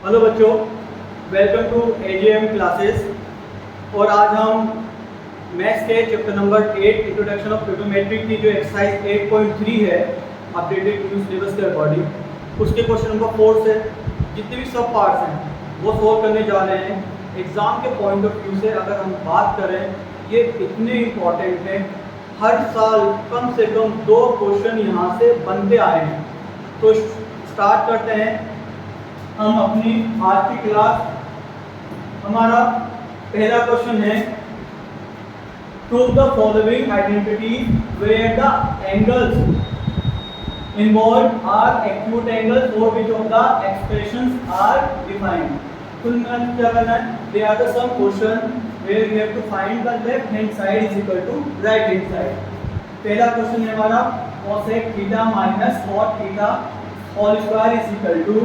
Hello बच्चों, welcome to AGM classes. और आज हम मैथ्स के chapter number 8 introduction of trigonometry की जो एक्सरसाइज 8.3 है अपडेटेड न्यू सिलेबस के अकॉर्डिंग, उसके क्वेश्चन नंबर 4 से जितने भी सब पार्ट्स हैं वो सोल्व करने जा रहे हैं। एग्ज़ाम के पॉइंट ऑफ व्यू से अगर हम बात करें, ये इतने इम्पॉर्टेंट हैं, हर साल कम से कम 2 क्वेश्चन यहाँ से बनते आए हैं। तो स्टार्ट करते हैं हम अपनी आज की क्लास। हमारा पहला क्वेश्चन है, prove the following identity where the angles involved are acute angles for which of the expressions are defined. कुल मिलाकर क्या करना है, they are the some question where we have to find the left hand side is equal to right hand side. पहला question है हमारा cosec theta minus cot theta whole square is equal to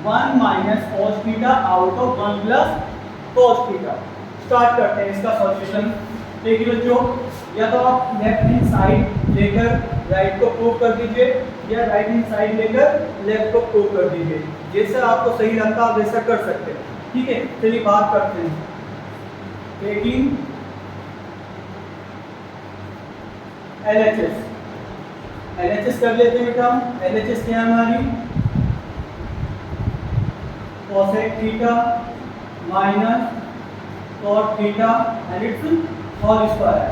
1 minus cos theta out of 1 plus cos theta. Start करते हैं इसका solution. देखिए बच्चों, या तो आप लेफ्ट हैंड साइड लेकर राइट को प्रूव कर दीजिए या राइट हैंड साइड लेकर लेफ्ट को प्रूव कर दीजिए, जैसा आपको सही लगता है आप वैसा कर सकते हैं। ठीक है, चलिए बात करते हैं। टेकिंग LHS कर लेते हैं बेटा। LHS क्या है हमारी, cosec theta minus cot theta and it's whole square.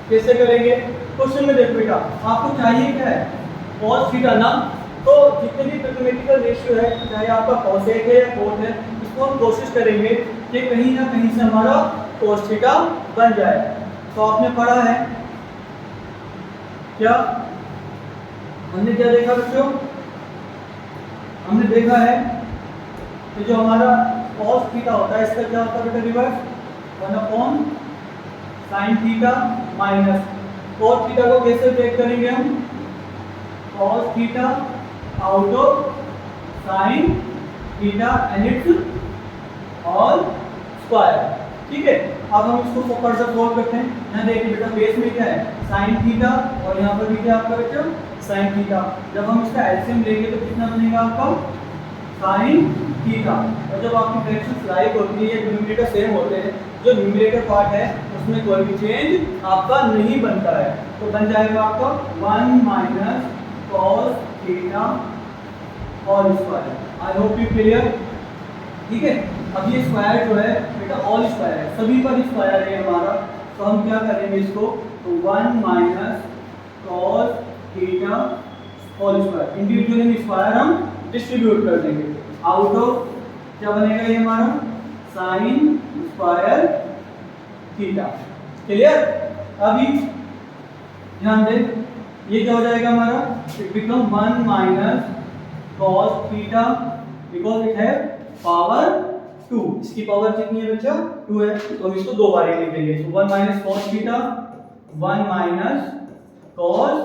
कैसे करेंगे, क्वेश्चन में देखो बेटा, आपको चाहिए क्या है, cos थीटा ना। तो जितने भी ट्रिग्नोमेट्रिकल रेशियो है, चाहे आपका cosec है या cot है, इसको हम कोशिश करेंगे कि कहीं ना कहीं से हमारा cos थीटा बन जाए। तो आपने पढ़ा है क्या, हमने क्या देखा बच्चों, हमने देखा है कि जो हमारा cos थीटा होता है इसका क्या होता है बेटा, reverse 1 sin theta minus cot theta को कैसे ब्रेक करेंगे हम, cos theta out of sin theta and it's whole square. ठीक है, अब हम इसको फर्दर सोल्व करते हैं। यहाँ देखिए बेटा, बेस में क्या है sin थीटा और यहाँ पर भी क्या आपका बेटा sin थीटा। जब हम इसका एलसीएम लेंगे तो कितना बनेगा आपका sin थीटा। और जब आपकी फ्रैक्शंस लाइक होती है या डिनोमिनेटर सेम होते हैं, जो न्यूमरेटर पार्ट है उसमें कोई भी चेंज आपका नहीं बनता है, तो बन जाएगा आपका 1 minus cos theta whole square. I hope you clear. ठीक है, अब ये स्क्वायर जो है बेटा होल स्क्वायर है, सभी पर स्क्वायर है हमारा, तो हम क्या करेंगे इसको, तो 1 minus cos theta whole square, individually square हम डिस्ट्रीब्यूट कर देंगे, आउट ऑफ क्या बनेगा ये हमारा sin स्क्वायर थीटा। क्लियर। अभी ध्यान दें, ये क्या हो जाएगा हमारा, it become 1 minus cos theta because it है पावर 2। इसकी पावर कितनी है बच्चा, 2 है, तो हम इसको दो बार लिख देंगे। तो 1 minus cos theta 1 minus cos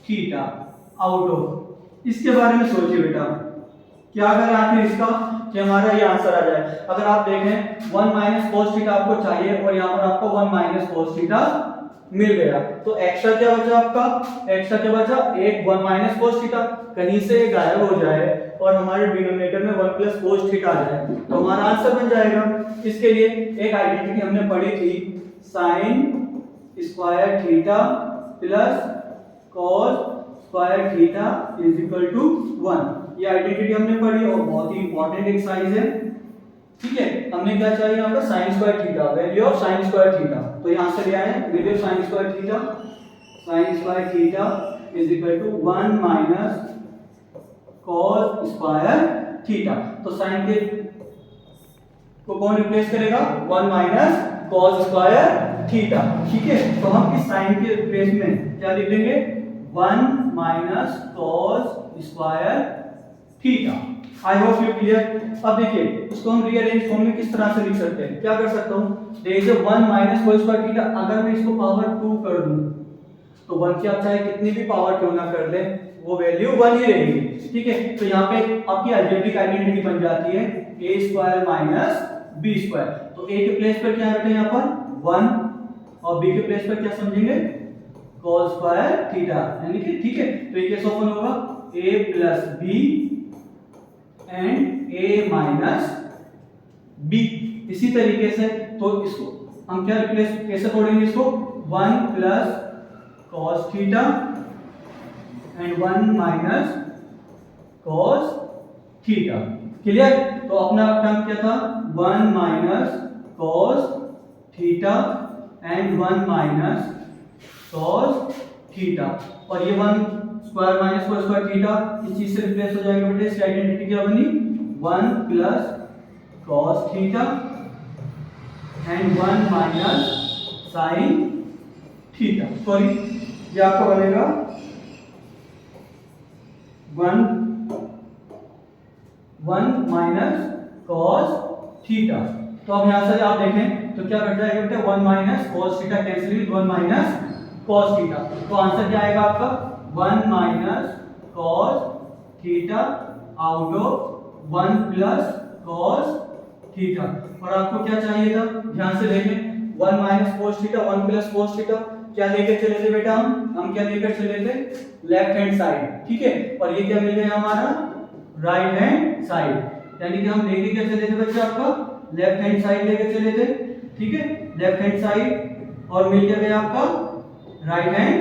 theta out of, इसके बारे में सोचिए बेटा, क्या करें आखिर इसका कि हमारा ये आंसर आ जाए। अगर आप देखें 1 माइनस cos थीटा आपको चाहिए और यहाँ पर आपको 1 माइनस cos थीटा मिल गया, तो एक्स्ट्रा क्या बचा आपका, एक्स्ट्रा क्या बचा, एक 1 माइनस cos थीटा, कहीं से गायब हो जाए और हमारे डिनोमिनेटर में 1 प्लस cos थीटा आ जाए तो हमारा आंसर बन जाएगा। इसके लिए एक आइडेंटिटी हमने पढ़ी थी, sin square theta plus cos square theta is equal to 1। ये आइडेंटिटी हमने पढ़ी और बहुत ही इंपॉर्टेंट एक्सरसाइज है। ठीक है, हमने क्या चाहिए यहाँ पर sin square theta, value of sin square theta, तो यहाँ से लिया है value of sin square theta, sin square theta is equal to 1 minus cos square theta. तो sin के को कौन रिप्लेस करेगा, 1 माइनस cos स्क्वायर थीटा। ठीक है, तो हम इस sin के रिप्लेस में क्या लिख देंगे, 1 minus cos square theta. I hope you clear. अब देखिए इसको हम रीअरेंज फॉर्म में किस तरह से लिख सकते हैं, क्या कर सकता हूं, there is 1 minus cos square theta, अगर मैं इसको पावर 2 कर दूं तो 1 की आप चाहे कितनी भी पावर क्यों ना कर ले, वो वैल्यू 1 ही रहेगी। ठीक है, तो यहाँ पे आपकी अलजेब्रिक आइडेंटिटी बन जाती है a square minus b square. तो a के प्लेस पर क्या है यहाँ पर 1 और b के प्लेस पर क्या समझेंगे cos स्क्वायर थीटा, यानी कि ठीक है, तो ये कैसे ओपन होगा a plus b and a minus b। इसी तरीके से तो इसको हम क्या रिप्लेस कैसे तोड़ेंगे इसको, 1 plus cos theta and 1 minus cos theta. Clear? तो अपना टर्म क्या था, 1 minus cos theta and 1 minus cos theta, और ये 1 square minus cos square theta इस चीज से रिप्लेस हो जाएगा बेटे। इसकी आइडेंटिटी क्या बनी, 1 plus cos theta and 1 minus sin theta. Sorry, ये आपका बनेगा 1 माइनस cos थीटा। तो अब यहां से आप देखें तो क्या कट जाएगा बेटा, 1 minus cos theta cancel with 1 minus cos theta. तो आंसर क्या आएगा आपका, 1 minus cos theta out of 1 plus cos theta. और आपको क्या चाहिए था, ध्यान से देखें, 1 minus cos theta 1 plus cos theta क्या लेकर चले थे बेटा, हम क्या लेकर चले थे, लेफ्ट हैंड साइड, ठीक है। और ये क्या मिल गया हमारा, राइट हैंड साइड, यानी कि हम लेके क्या चले थे बच्चे, आपका लेफ्ट हैंड साइड लेके चले थे, ठीक है, लेफ्ट हैंड साइड, और मिल गया आपका राइट हैंड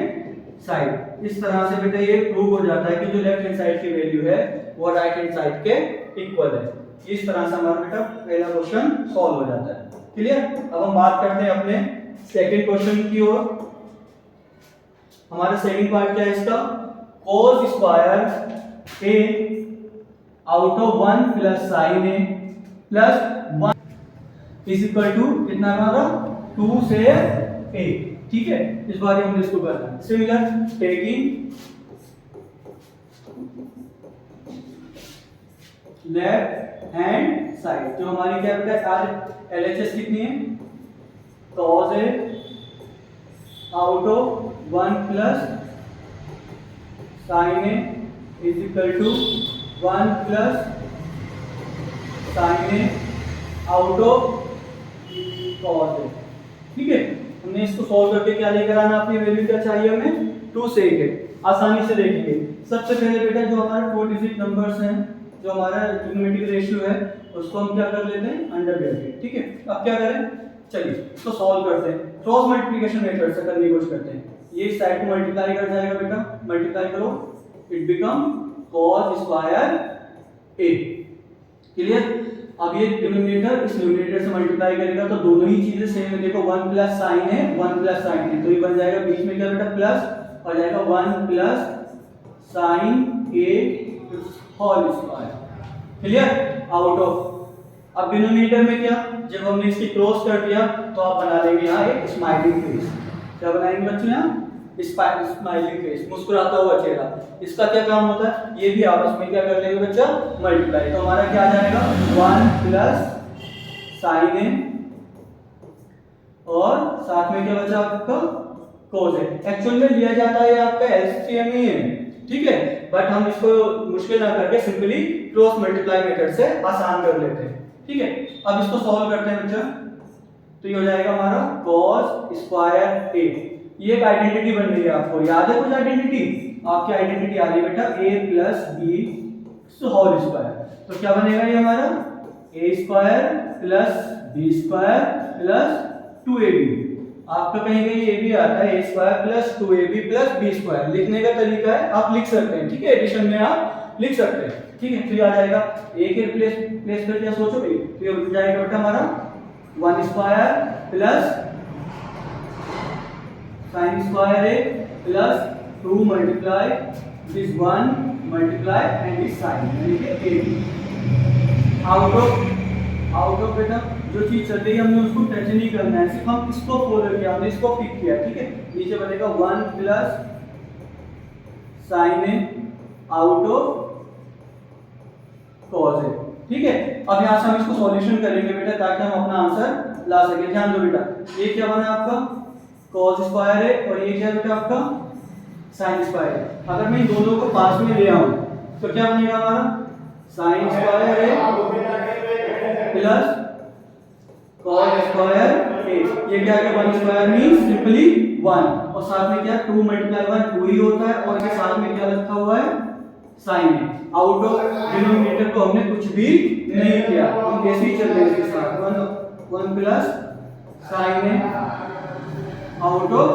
साइड। इस तरह से बेटा ये प्रूव हो जाता है कि जो लेफ्ट हैंड साइड की वैल्यू है वो राइट हैंड साइड के इक्वल है। इस तरह से हमारा बेटा पहला क्वेश्चन सॉल्व हो जाता है। क्लियर? अब हम बात करते हैं अपने सेकंड क्वेश्चन की ओर। हमारा सेकंड पार्ट क्या है इसका, cos square a out of 1 plus sin a plus 1 is equal to कितना हमारा 2 से a, ठीक है। इस बार हम इसको करना है similar taking left hand side, जो हमारी क्या बेटा LHS कितनी है, cos a out of 1 plus sin a is equal to 1 plus sin a out of cos a, ठीक है। हमने इसको सॉल्व करके क्या लेकर आना, अपनी वैल्यू क्या चाहिए हमें, 2 से 8। आसानी से देखेंगे। सबसे पहले बेटा जो हमारा 2 डिजिट नंबर्स हैं, जो हमारा ट्रिग्नोमेट्रिक रेशियो है, उसको हम क्या कर लेते हैं, अंडर ब्रैकेट, ठीक है। अब क्या करें, चलिए इसको सॉल्व करते हैं। क्रॉस मल्टीप्लिकेशन मेथड से करने की कोशिश करते हैं। ये इस साइड को मल्टीप्लाई कर जाएगा बेटा, मल्टीप्लाई करो, it become cos square a। Clear? अब ये डिनोमिनेटर इस न्यूमरेटर से मल्टीप्लाई करेगा तो दोनों ही चीजें सेम है। देखो 1 प्लस sin है, 1 प्लस sin है, तो ये बन जाएगा बीच में क्या बेटा, प्लस, और जाएगा 1 plus sin a whole square. Clear? Out of, अब डिनोमिनेटर में क्या, जब हमने इसकी क्रॉस कर दिया तो आप बना लेंगे यहाँ एक स्माइलिंग फेस। क्या बनाएंगे बच्चों, यहाँ स्माइलिंग फेस, मुस्कुराता हुआ चेहरा। इसका क्या काम होता है, ये भी आपस में क्या कर लेंगे बच्चा, मल्टीप्लाई। तो हमारा क्या आ जाएगा, 1 प्लस sin a और साथ में क्या बचा आपका cos a। एक्चुअल में लिया जाता है आपका LCM ही है, ठीक है, बट हम इसको मुश्किल ना करके सिंपली क्रॉस मल्टीप्लाई मेथड से आसान कर लेते हैं, ठीक है। अब इसको सॉल्व करते हैं बच्चा, तो ये हो जाएगा हमारा cos स्क्वायर a। ये एक आइडेंटिटी बन रही है, आपको याद है कुछ आइडेंटिटी, आपकी आइडेंटिटी आ रही है बेटा a plus b whole square. तो क्या बनेगा ये हमारा a square plus b square plus 2ab। आपका कहीं कहीं ये भी आता है a square plus 2ab plus b square. लिखने का तरीका है, आप लिख सकते हैं, ठीक है, एडिशन में आप लिख सकते हैं, ठीक है। फिर आ जाएगा a के प्लेस कर दिया, सोचो भाई, तो ये हो जाएगा बेटा हमारा 1 square plus sin square a plus 2 multiply this 1 multiply and this sin, यानी कि ab। आउट ऑफ बेटा जो चीज चल रही है हमने उसको टच नहीं करना है, सिर्फ हम इसको फॉलो किया, हमने इसको पिक किया, ठीक है। नीचे बनेगा 1 plus sin a out of cos a, ठीक है। अब यहां से हम इसको सॉल्यूशन करेंगे बेटा, ताकि हम अपना आंसर ला सके। ध्यान दो बेटा, ये क्या बना आपका cos स्क्वायर है, और ये क्या बेटा आपका sin स्क्वायर है। अगर मैं इन दोनों को पास में ले आऊं तो क्या बनेगा हमारा sin स्क्वायर है प्लस cos स्क्वायर a। ये क्या है, 1 स्क्वायर मींस सिंपली 1, और साथ में क्या 2 मल्टीप्लाई 1 2 ही होता है, और के साथ में क्या रखा हुआ है sin है। आउट ऑफ डिनोमिनेटर को हमने कुछ भी नहीं किया, हम ऐसे ही चल रहे हैं इसके साथ। 1 plus sine A out of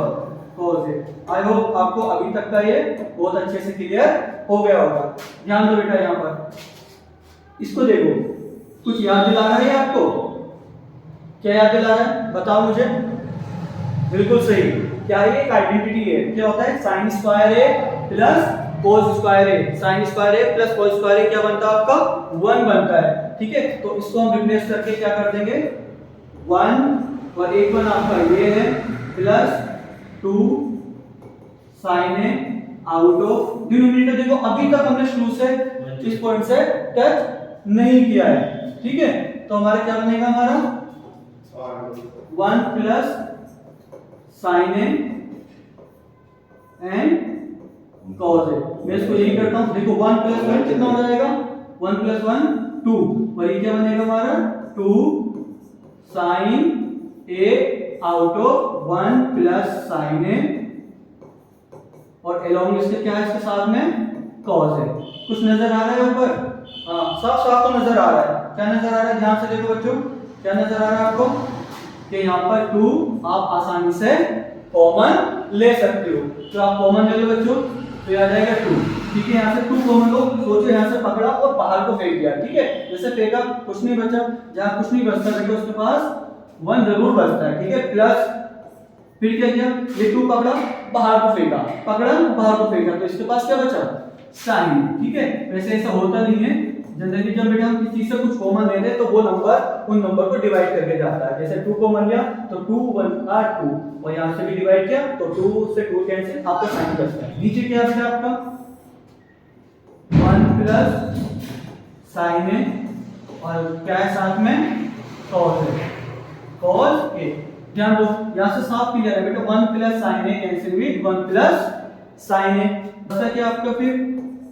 cos A. I hope आपको अभी तक का ये बहुत अच्छे से क्लियर हो गया होगा। ध्यान दो बेटा, यहाँ पर इसको देखो, कुछ याद दिला रहा है आपको? क्या याद दिला रहा है बताओ मुझे? बिल्कुल सही, क्या ये एक आइडेंटिटी है? क्या होता है? साइन स्क्वायर ए प्लस कोस स्क्वायर ए। साइन स्क्वायर ए प्लस कोस स्क्वायर ए क्या बनता है आपका? 1 बनता है। ठीक है, तो इसको हम रिप्लेस करके क्या कर देंगे? 1 और एक 1 आपका ये है plus 2 sine A out of denominator. देखो अभी तक हमने शुरू से इस पॉइंट से टच नहीं किया है। ठीक है, तो हमारा क्या बनेगा? हमारा 1 plus sine A and cos A. मैं इसको यही करता हूं, देखो 1 प्लस 1 कितना हो जाएगा? 1 प्लस 1 2, और ये क्या बनेगा हमारा? 2 sine A out of 1 plus sine A, और अलोंग इसके क्या है? इसके साथ में कॉस है। कुछ नजर आ रहा है ऊपर? हाँ, साफ साफ तो नजर आ रहा है। क्या नजर आ रहा है? ध्यान से देखो बच्चों, क्या नजर आ रहा है आपको? कि यहाँ पर 2 आप आसानी से कॉमन ले सकते हो। तो आप कॉमन ले लो बच्चों, तो आ जाएगा 2। ठीक है, यहाँ से 2 कॉमन लो, सोचो यहाँ से पकड़ा और बाहर को फेंक दिया। ठीक है, जैसे फेंका कुछ नहीं बचा, जहाँ कुछ नहीं बचता देखो उसके पास 1 जरूर बचता है। ठीक है, प्लस फिर क्या किया? ये 2 पकड़ा, बाहर को फेंका, पकड़ा बाहर को फेंका, तो इसके पास क्या बचा? साइन। ठीक है, वैसे ऐसा होता नहीं है जनरली, जब बेटा हम किसी चीज से कुछ कॉमन ले लें तो वो नंबर उन नंबर को डिवाइड करके जाता है। जैसे 2 कॉमन लिया तो 2 1 8 2, और यहाँ से भी डिवाइड किया तो 2 से 2 कैंसिल, आपका साइन बचता है। नीचे क्या बचा आपका? 1 प्लस साइन ए, और क्या है साथ में? Cos A. कॉस ए, ध्यान दो यहाँ से साफ क्लियर है बेटा। 1 plus sine A cancel with 1 plus sine A, बचा क्या आपका? फिर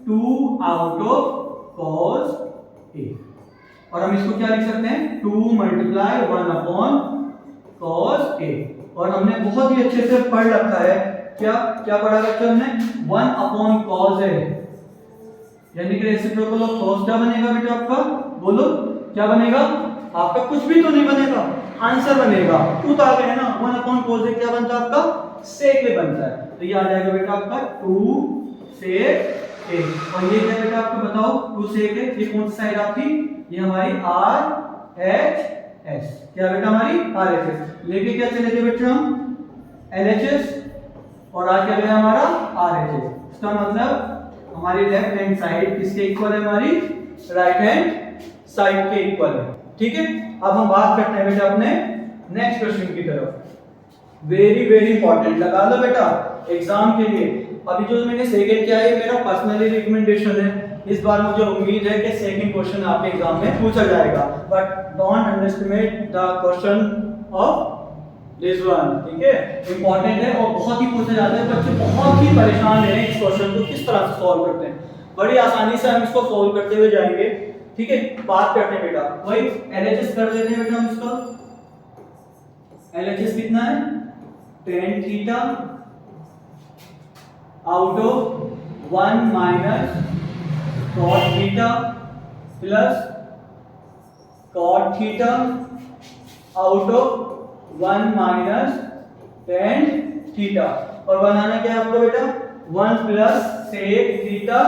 2 आउट ऑफ cos a, और हम इसको क्या लिख सकते हैं? 2 मल्टीप्लाई 1 अपॉन cos a। और हमने बहुत ही अच्छे से पढ़ रखा है, क्या क्या पढ़ा रखा हमने? 1 अपॉन cos a, यानी कि रेसिप्रोकल ऑफ cos क्या बनेगा बेटा आपका? बोलो क्या बनेगा? आपका कुछ भी तो नहीं बनेगा, आंसर बनेगा। टूथ आ गया है ना, 1 अपॉन cos a क्या बनता है आपका? sec a बनता है। तो ये आ जाएगा बेटा आपका 2 sec a। और ये क्या बेटा आपको बताओ? 2 sec a, ये कौन सी साइड आपकी? ये हमारी RHS। क्या बेटा? हमारी RHS। लेके क्या चले थे बेटा हम? LHS, और आज क्या गया हमारा? RHS। इसका मतलब हमारी लेफ्ट हैंड साइड किसके इक्वल है? हमारी राइट हैंड साइड के इक्वल है। ठीक है, अब हम बात करते हैं बेटा अपने नेक्स्ट क्वेश्चन की तरफ। वेरी इंपॉर्टेंट, लगा लो बेटा एग्जाम के लिए। अभी जो मैंने सेकंड किया है मेरा पर्सनली रिकमेंडेशन है। इस बार मुझे उम्मीद है कि सेकंड क्वेश्चन आपके एग्जाम में पूछा जाएगा, but don't underestimate the question of this one. ठीक है, इंपॉर्टेंट है और बहुत ही पूछा जाता है। बच्चे बहुत ही परेशान हैं इस क्वेश्चन को किस तरह से सॉल्व करते हैं। बड़ी आसानी से हम इसको सॉल्व करते हुए जाएंगे। ठीक है, बात करते हैं बेटा, वही एलएचएस कर देते हैं बेटा हम इसका। एलएचएस कितना है? tan theta out of 1 minus cot theta plus cot theta out of 1 minus tan theta, और बनाना क्या है आपको बेटा? 1 plus sec theta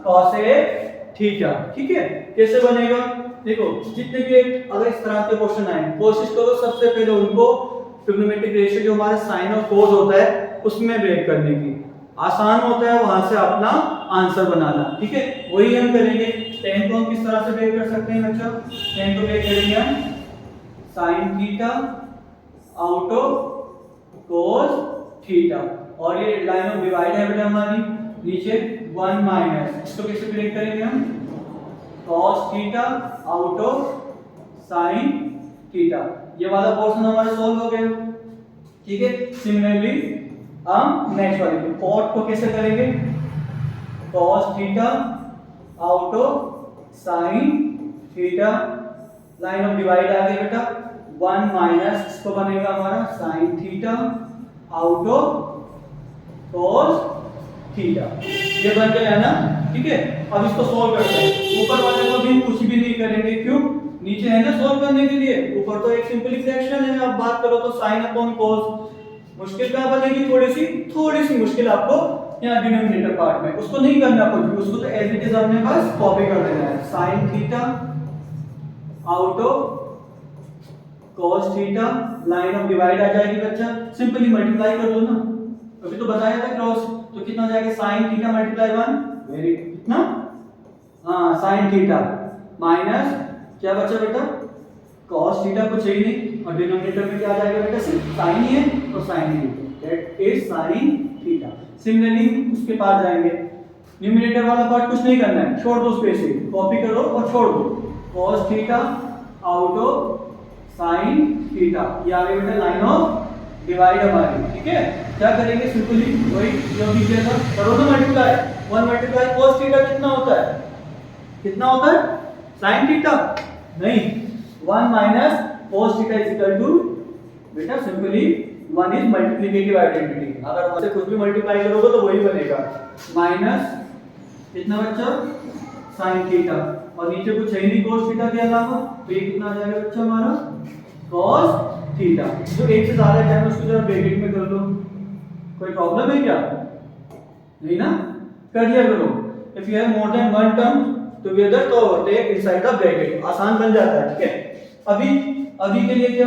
cos theta. ठीक है, कैसे बनेगा? देखो जितने भी अगर इस तरह के क्वेश्चन आए, कोशिश करो सबसे पहले उनको ट्रिग्नोमेट्रिक रेशियो जो हमारा साइन और कोस होता है उसमें ब्रेक करने की। आसान होता है वहां से अपना आंसर बनाना। ठीक है, वही हम करेंगे। tan को हम किस तरह से ब्रेक कर सकते हैं बच्चों? tan को ब्रेक करेंगे हम sin theta out of cos theta, और ये लाइन ऑफ डिवाइड है बेटा हमारी नीचे 1 माइनस, इसको कैसे ब्रेक करेंगे हम? cos theta out of sin theta. ये वाला पोर्शन हमारा सॉल्व हो गया। ठीक है, सिमिलरली हम नेक्स्ट वाले को cot को कैसे करेंगे? cos theta out of sin theta, line of divide आ गई बेटा 1 माइनस, इसको बनेगा हमारा sin theta out of cos theta. ये बन गया ना? ठीक है, अब इसको सॉल्व करते हैं। ऊपर वाले को भी कुछ भी नहीं नहीं करेंगे, क्यों? नीचे है ना सॉल्व करने के लिए, ऊपर तो एक सिंपल फ्रैक्शन है, आप बात करो तो sin अपॉन cos। मुश्किल क्या बनेगी? थोड़ी सी मुश्किल आपको यहाँ डिनोमिनेटर पार्ट में, उसको नहीं करना कुछ भी, उसको तो एज इट इज अपने पास कॉपी कर देना है। sin theta out of cos theta, line of divide आ जाएगी बच्चा, सिंपली मल्टीप्लाई कर दो ना, अभी तो बताया था क्रॉस, तो कितना हो जाएगा? sin थीटा मल्टीप्लाई 1, वेरी कितना? हाँ sin थीटा माइनस क्या बचा बेटा? cos थीटा कुछ ही नहीं, और डिनोमिनेटर में क्या आ जाएगा बेटा? सिर्फ sin ही है, तो sin he, that is sin theta. Similarly उसके पास जाएंगे, न्यूमरेटर वाला पार्ट कुछ नहीं करना है, छोड़ दो, स्पेस कॉपी करो और छोड़ दो, cos theta out of sin theta, ये आ गई बेटा लाइन ऑफ डिवाइड हमारी, ठीक है? क्या करेंगे? सिंपली वही जो भी किया था, करो ना मल्टीप्लाई, 1 मल्टीप्लाई cos थीटा कितना होता है? कितना होता है? sin थीटा नहीं, 1 minus cos theta is equal to बेटा सिंपली 1 इज मल्टीप्लिकेटिव आइडेंटिटी, अगर वहां से कुछ भी मल्टीप्लाई करोगे तो वही बनेगा, माइनस कितना बच्चा? sin थीटा, और नीचे कुछ है नहीं cos थीटा के अलावा, तो ये कितना आ जाएगा बच्चा हमारा? cos theta. जो एक से ज्यादा टाइम उसको जरा ब्रैकेट में कर दो, कोई प्रॉब्लम है क्या? नहीं ना, कर लिया करो। If you have more than one term together तो टेक इनसाइड द ब्रैकेट, आसान बन जाता है, ठीक है? अभी के लिए क्या,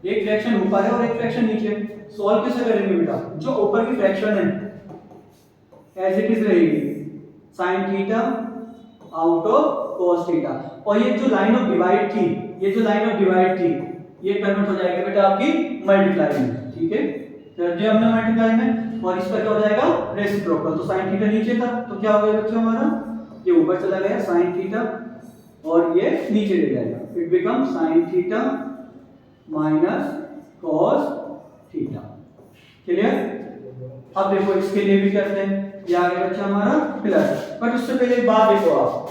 एक फ्रैक्शन ऊपर है और एक फ्रैक्शन नीचे, सॉल्व कैसे करेंगे बेटा? जो ऊपर की फ्रैक्शन है एज इट इज रहेगी, sin theta out of cos theta, और ये जो लाइन ऑफ डिवाइड थी, ये कन्वर्ट हो जाएगी बेटा आपकी मल्टीप्लाई में, ठीक है? कर दिया हमने मल्टीप्लाई में, और इसका क्या हो जाएगा? रेसिप्रोकल, तो sin थीटा नीचे था, तो क्या हो गया बच्चा हमारा? ये ऊपर चला गया sin थीटा, और ये नीचे ले जाएगा, it become sin theta minus cos theta. Clear? अब देखो इसके लिए भी करते हैं, ये आ गया बच्चा हमारा प्लस, बट उससे पहले एक बात देखो आप,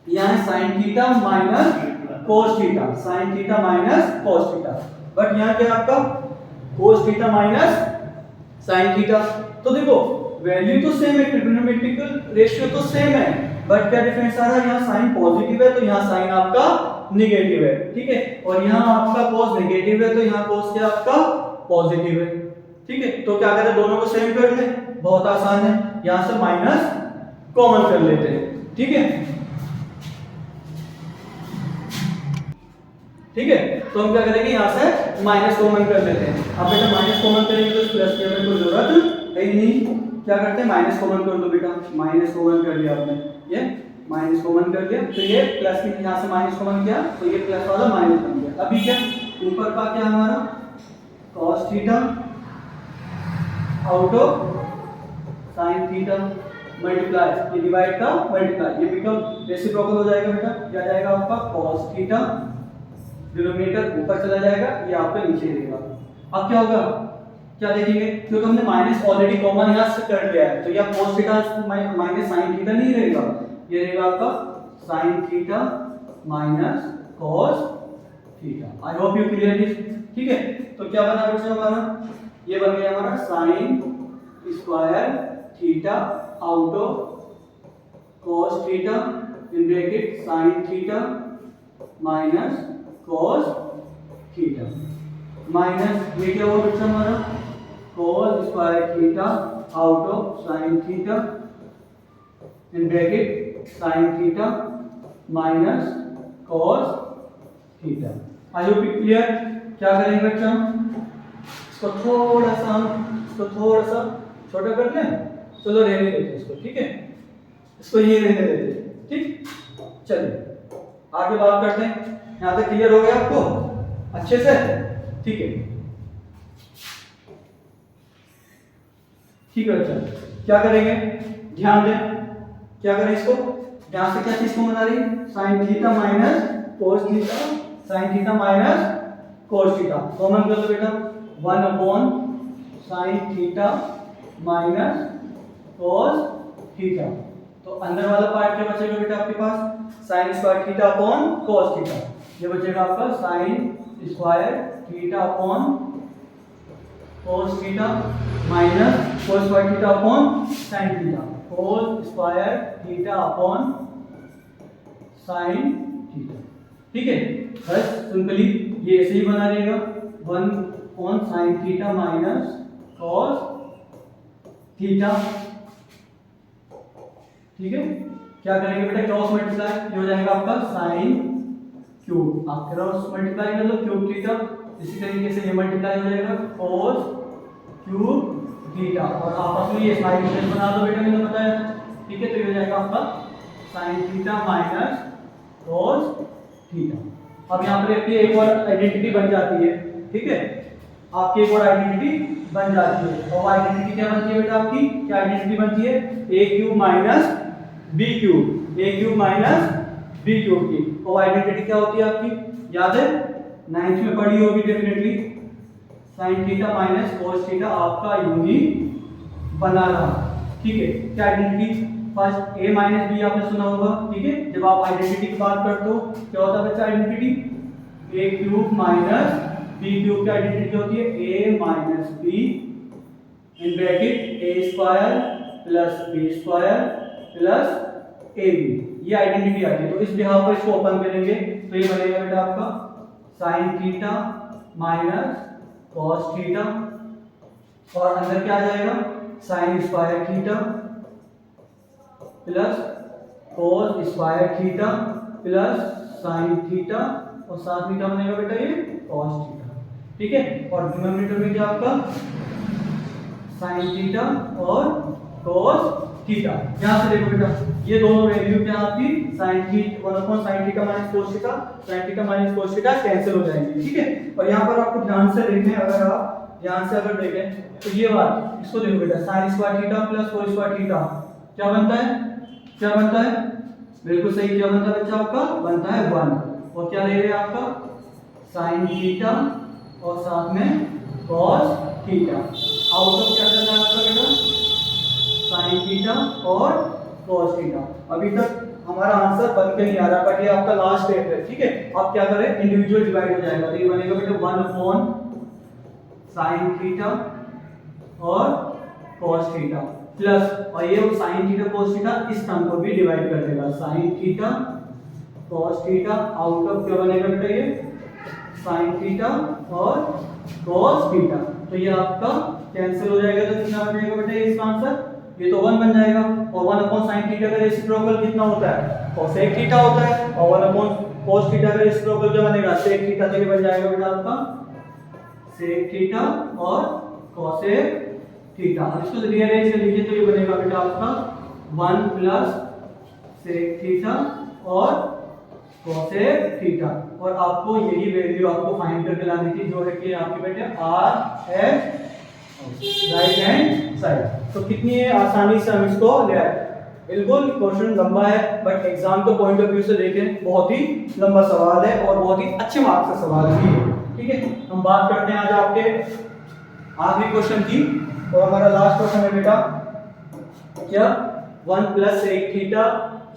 यहाँ sin theta minus cos theta, sin theta minus cos theta, but यहाँ क्या आपका? cos theta minus sin theta, तो देखो वैल्यू तो सेम है, ट्रिग्नोमेट्रिकल रेशियो तो सेम है, बट क्या डिफरेंस आ रहा है? यहाँ साइन पॉजिटिव है तो यहाँ साइन आपका नेगेटिव है, ठीक है? और यहाँ आपका cos नेगेटिव है तो यहाँ cos क्या आपका पॉजिटिव है, ठीक है? तो क्या करें? दोनों को सेम कर ले, बहुत आसान है, यहाँ से माइनस कॉमन कर लेते हैं, ठीक है? ठीक है, तो हम क्या करेंगे? यहाँ से माइनस कॉमन कर लेते हैं। अब बेटा माइनस कॉमन करेंगे तो प्लस की हमें कोई जरूरत है ही नहीं, क्या करते हैं? माइनस कॉमन कर दो बेटा, माइनस कॉमन कर लिया आपने, ये माइनस कॉमन कर दिया, तो ये प्लस की यहाँ से माइनस कॉमन किया तो ये प्लस वाला माइनस बन गया। अभी क्या ऊपर का क्या हमारा? cos theta out of sin theta multiply, ये डिवाइड का मल्टीप्लाई, ये बिकम रेसिप्रोकल हो जाएगा बेटा, क्या जाएगा आपका? cos थीटा, डिनोमिनेटर ऊपर चला जाएगा, ये आपका नीचे रहेगा। अब क्या होगा? क्या देखेंगे? क्योंकि हमने माइनस ऑलरेडी कॉमन यहाँ से कर लिया है, तो यह cos theta minus sin theta नहीं रहेगा, ये रहेगा आपका sin theta minus cos theta. I hope you clear this, ठीक है? तो क्या बना बच्चा हमारा? ये बन गया हमारा sin square theta out of cos theta in bracket sin theta minus cos theta, minus ये क्या हुआ बच्चा हमारा? cos square theta out of sin theta in bracket sin theta minus cos theta. I hope clear? क्या करेंगे बच्चा? इसको थोड़ा सा छोटा कर लें, चलो रहने देते हैं इसको, ठीक है? इसको ये रहने देते हैं, ठीक? चलिए आगे बात करते हैं। यहाँ तक क्लियर हो गया आपको अच्छे से? ठीक है, ठीक है बच्चा, क्या करेंगे? ध्यान दें, क्या करें इसको? ध्यान से क्या चीज को बना रही? sin theta minus cos theta, sin theta minus cos theta, common कर लो बेटा, 1 upon sin theta minus cos theta, तो अंदर वाला पार्ट क्या बचेगा बेटा आपके पास? sin square theta upon cos theta, ये बचेगा आपका sin square theta upon cos theta minus cos square theta upon sin theta, cos square theta upon sin theta. ठीक है, बस सिंपली ये ऐसे ही बना रहेगा 1 sin theta minus cos theta. ठीक है, क्या करेंगे बेटा, क्रॉस मल्टीप्लाई, ये हो जाएगा आपका साइन क्यूब, आप क्रॉस मल्टीप्लाई कर लो क्यूब थीटा, इसी तरीके से ये मल्टीप्लाई हो जाएगा cos क्यूब थीटा, और आपस में ये साइन इक्वेशन बना दो बेटा, मैंने बताया। ठीक है, तो ये हो जाएगा आपका sign theta minus cos theta. अब यहाँ पर आपकी एक और आइडेंटिटी बन जाती है। ठीक है, आपकी एक और आइडेंटिटी बन जाती है, और आइडेंटिटी क्या बनती है बेटा, आपकी क्या आइडेंटिटी बनती है, a cube minus b cube, a cube minus b cube की। और आइडेंटिटी क्या होती है आपकी, याद है, 9th में पढ़ी होगी definitely, sine theta minus cos theta आपका यूनिट बना रहा। ठीक है, क्या identity, first a minus b आपने सुना होगा। ठीक है, जब आप आइडेंटिटी की बात करते हो क्या होता है बच्चा, identity a cube minus b cube की आइडेंटिटी होती है a minus b in bracket a square plus b square plus ab, ये आइडेंटिटी आती है। तो इस बिहाफ पर इसको ओपन करेंगे तो ये बनेगा बेटा आपका sign theta minus cos theta, और अंदर क्या आ जाएगा, sine square theta plus cos square theta plus sine theta, और साथ में क्या बनेगा बेटा, ये cos थीटा। ठीक है, और डिनोमिनेटर में क्या आपका साइन थीटा और cos थीटा। यहां से देखो बेटा, ये दोनों वैल्यू क्या आपकी sine theta 1 sin theta minus cos theta, sin theta minus cos theta cancel हो जाएंगे। ठीक है, और यहां पर आपको ध्यान से देखना है, अगर आप ध्यान से अगर देखें तो ये बात, इसको देखो बेटा, sin square theta plus cos square theta क्या बनता है, क्या बनता है, बिल्कुल सही, क्या बनता है बच्चा आपका, बनता है 1, और क्या ले रहे हैं आपका sin थीटा और साथ में cos थीटा, आउट ऑफ क्या करना है आपका बेटा, sin थीटा और cos थीटा। अभी तक हमारा आंसर बन के नहीं आ रहा, बट ये आपका लास्ट स्टेप है। ठीक है, अब क्या करें, इंडिविजुअल डिवाइड हो जाएगा, तो ये बनेगा बेटा 1 sin थीटा और cos थीटा प्लस, और ये sin थीटा cos थीटा इस टर्म को भी डिवाइड कर देगा, sin theta cos theta, out of क्या बनेगा बेटा, ये sin थीटा और cos थीटा। तो ये आपका कैंसिल हो जाएगा, तो कितना बनेगा बेटा इसका आंसर, ये तो 1 बन जाएगा, और 1 sin थीटा का रेसिप्रोकल कितना होता है, cosec थीटा होता है, और 1 cos थीटा का रेसिप्रोकल क्या बनेगा, sec थीटा, तो ये बन जाएगा बेटा आपका sec थीटा और cosec थीटा। अब इसको रीअरेंज कर लीजिए तो ये बनेगा बेटा आपका 1 प्लस sec थीटा और cosec थीटा, और आपको यही वैल्यू आपको फाइंड करके लानी थी, जो है कि आपके बेटे r f right hand side. तो कितनी आसानी से हम इसको ले आए, बिल्कुल क्वेश्चन लंबा है, बट एग्जाम के पॉइंट ऑफ व्यू से देखें बहुत ही लंबा सवाल है, और बहुत ही अच्छे मार्क्स का सवाल भी है। ठीक है, हम बात करते हैं आज आपके आखिरी क्वेश्चन की, और हमारा लास्ट क्वेश्चन है बेटा क्या, 1 plus sec theta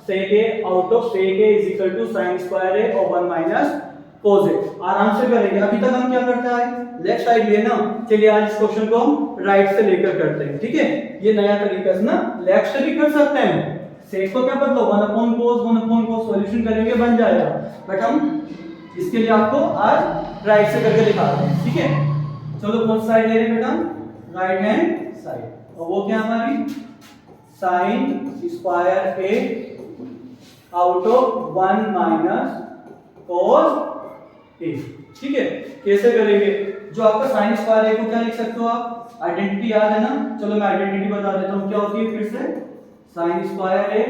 sec a out of sec a is equal to sin square a और 1 माइनस cos a। आराम से करेंगे, अभी तक हम क्या करते हैं, लेफ्ट साइड लिए ना, चलिए आज इस क्वेश्चन को हम राइट से लेकर करते हैं। ठीक है, ये नया तरीका है ना, लेफ्ट से भी कर सकते हैं, sec को क्या बदलो 1/cos सॉल्यूशन करेंगे बन जाएगा, बट हम इसके लिए आपको आज राइट से करके दिखाते हैं। ठीक है, चलो कौन साइड ले रहे हैं बेटा, राइट हैंड साइड, और वो क्या हमारी sin square a out of 1 minus cos a। ठीक है, कैसे करेंगे, जो आपका sin स्क्वायर a को क्या लिख सकते हो आप, आइडेंटिटी याद है ना, चलो मैं आइडेंटिटी बता देता हूं, क्या होती है फिर से, sin square a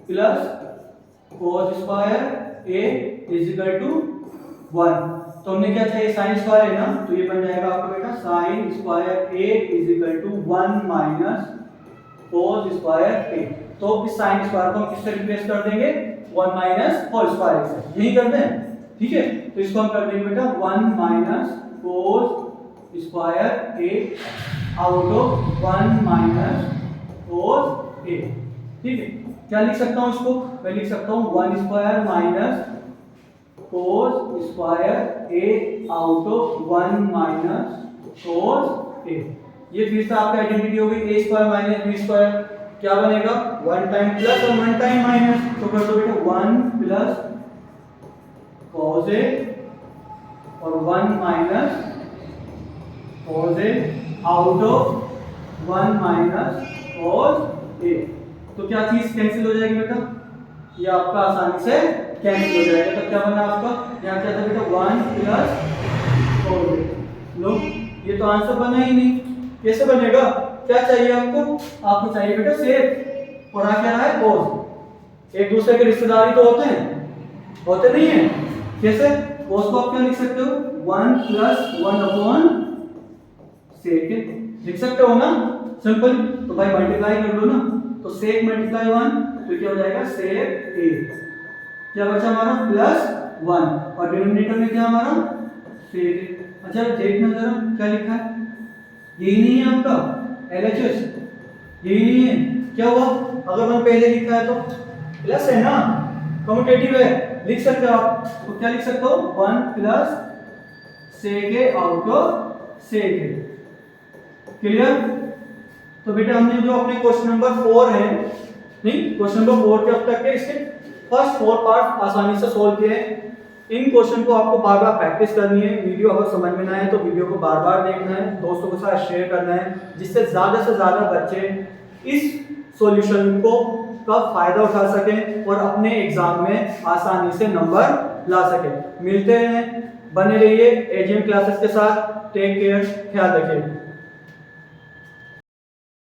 plus cos square a is equal to 1। तो हमने क्या चाहिए, sin स्क्वायर है ना, तो ये बन जाएगा आपका बेटा sin square a is equal to 1 minus cos square a। तो इस sin स्क्वायर को हम किससे रिप्लेस कर देंगे, 1 माइनस होल स्क्वायर से, यही करते हैं। ठीक है, तो इसको हम कर देंगे बेटा 1 minus cos square a out of 1 minus cos a। ठीक है, क्या लिख सकता हूं इसको, मैं लिख सकता हूं 1 square minus cos square a out of 1 minus cos a। ये फिर से आपकी आइडेंटिटी हो गई, a square minus b square, क्या बनेगा 1 टाइम प्लस और 1 टाइम माइनस, तो कर दो बेटा 1 प्लस cos A और 1 minus cos A out of 1 minus cos A। तो क्या चीज कैंसिल हो जाएगी बेटा, ये आपका आसानी से कैंसिल हो जाएगा। तो क्या बना आपका, यहाँ क्या था बेटा 1 प्लस cos A। लो ये तो आंसर बना ही नहीं, कैसे बनेगा, क्या चाहिए आपको, आपको चाहिए बेटा सेक, और क्या रहा है cos। एक दूसरे के रिश्तेदारी तो होते हैं, होते नहीं है, कैसे cos को आप क्या लिख सकते हो 1 प्लस 1 अपॉन सेक लिख सकते हो ना, सिंपल। तो भाई मल्टीप्लाई कर दो ना, तो सेक मल्टीप्लाई 1 तो क्या हो जाएगा सेक A। क्या बचा हमारा प्लस 1 और डिनोमिनेटर में क्या हमारा सेक A। अच्छा देखना जरा क्या लिखा है, यही नहीं है आपका LHS, यही नहीं है, क्या हुआ अगर 1 पहले लिखा है तो प्लस है ना, कम्यूटेटिव है, लिख सकते हो आप। तो क्या लिख सकते हो 1 plus sec A out of sec A। Clear. तो बेटा हमने जो अपने क्वेश्चन नंबर 4 है, नहीं क्वेश्चन नंबर 4 के अब तक के इसके फर्स्ट 4 पार्ट आसानी से सोल्व किए हैं। इन क्वेश्चन को आपको बार बार प्रैक्टिस करनी है, वीडियो अगर समझ में ना आए तो वीडियो को बार बार देखना है, दोस्तों के साथ शेयर करना है, जिससे ज़्यादा से ज़्यादा बच्चे इस सॉल्यूशन को का फायदा उठा सकें और अपने एग्जाम में आसानी से नंबर ला सकें। मिलते हैं, बने रहिए एजीएम क्लासेस के साथ। टेक केयर, ख्याल रखिए।